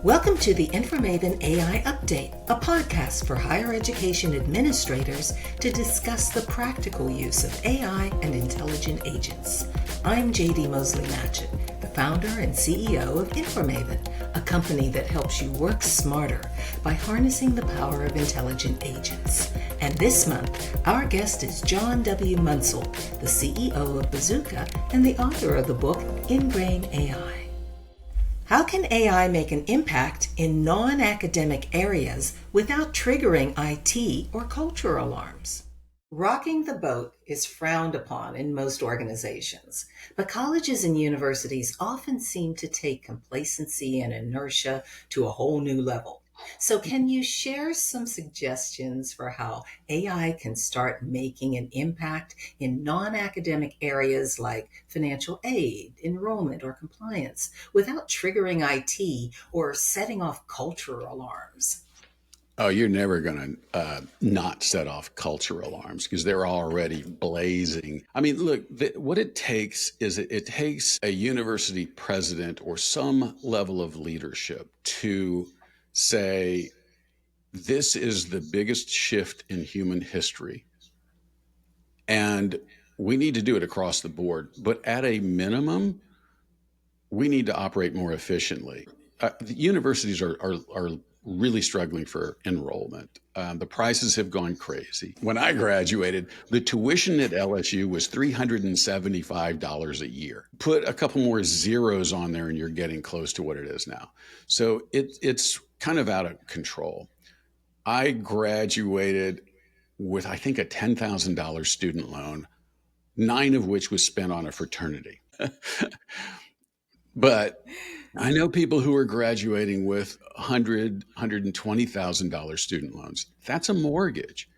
Welcome to the InforMaven AI Update, a podcast for higher education administrators to discuss the practical use of AI and intelligent agents. I'm JD Mosley-Matchett, the founder and CEO of InforMaven, a company that helps you work smarter by harnessing the power of intelligent agents. And this month, our guest is John W. Munsell, the CEO of Bizzuka and the author of the book Ingrain AI. How can AI make an impact in non-academic areas without triggering IT or culture alarms? Rocking the boat is frowned upon in most organizations, but colleges and universities often seem to take complacency and inertia to a whole new level. So can you share some suggestions for how AI can start making an impact in non-academic areas like financial aid, enrollment, or compliance without triggering IT or setting off cultural alarms? Oh, you're never going to not set off culture alarms because they're already blazing. I mean, look, what it takes is it takes a university president or some level of leadership to say, this is the biggest shift in human history. And we need to do it across the board. But at a minimum, we need to operate more efficiently. The universities are really struggling for enrollment. The prices have gone crazy. When I graduated, the tuition at LSU was $375 a year. Put a couple more zeros on there and you're getting close to what it is now. So it's kind of out of control. I graduated with, I think, a $10,000 student loan, 9 of which was spent on a fraternity. But I know people who are graduating with $100,000, $120,000 student loans. That's a mortgage.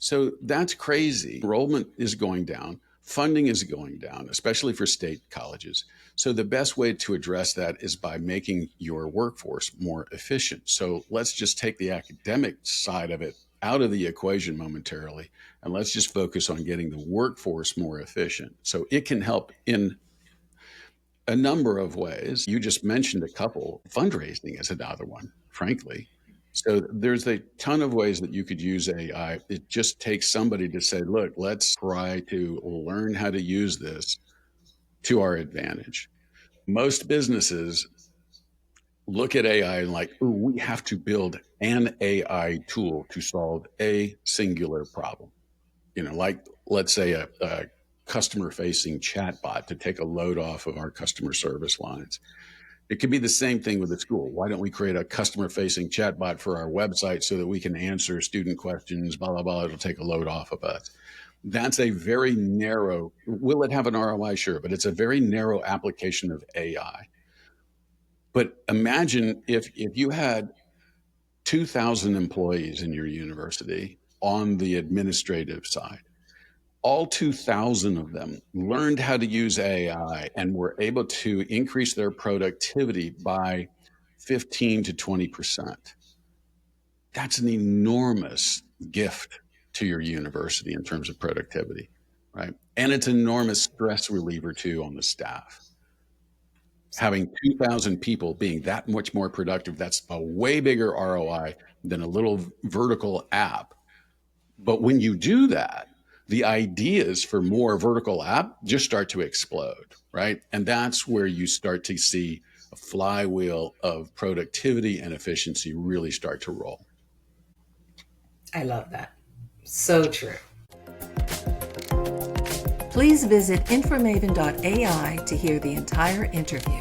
So that's crazy. Enrollment is going down. Funding is going down, especially for state colleges. So the best way to address that is by making your workforce more efficient. So let's just take the academic side of it out of the equation momentarily, and let's just focus on getting the workforce more efficient. So it can help in a number of ways. You just mentioned a couple. Fundraising is another one, frankly. So there's a ton of ways that you could use AI. It just takes somebody to say, look, let's try to learn how to use this to our advantage. Most businesses look at AI and like, ooh, we have to build an AI tool to solve a singular problem. Like let's say a customer-facing chatbot to take a load off of our customer service lines. It could be the same thing with the school. Why don't we create a customer-facing chatbot for our website so that we can answer student questions, blah, blah, blah. It'll take a load off of us. That's a very narrow, will it have an ROI? Sure, but it's a very narrow application of AI. But imagine if you had 2,000 employees in your university on the administrative side. All 2,000 of them learned how to use AI and were able to increase their productivity by 15 to 20%. That's an enormous gift to your university in terms of productivity, right? And it's an enormous stress reliever too on the staff. Having 2,000 people being that much more productive, that's a way bigger ROI than a little vertical app. But when you do that, the ideas for more vertical app just start to explode, right? And that's where you start to see a flywheel of productivity and efficiency really start to roll. I love that. So true. Please visit InforMaven.ai to hear the entire interview.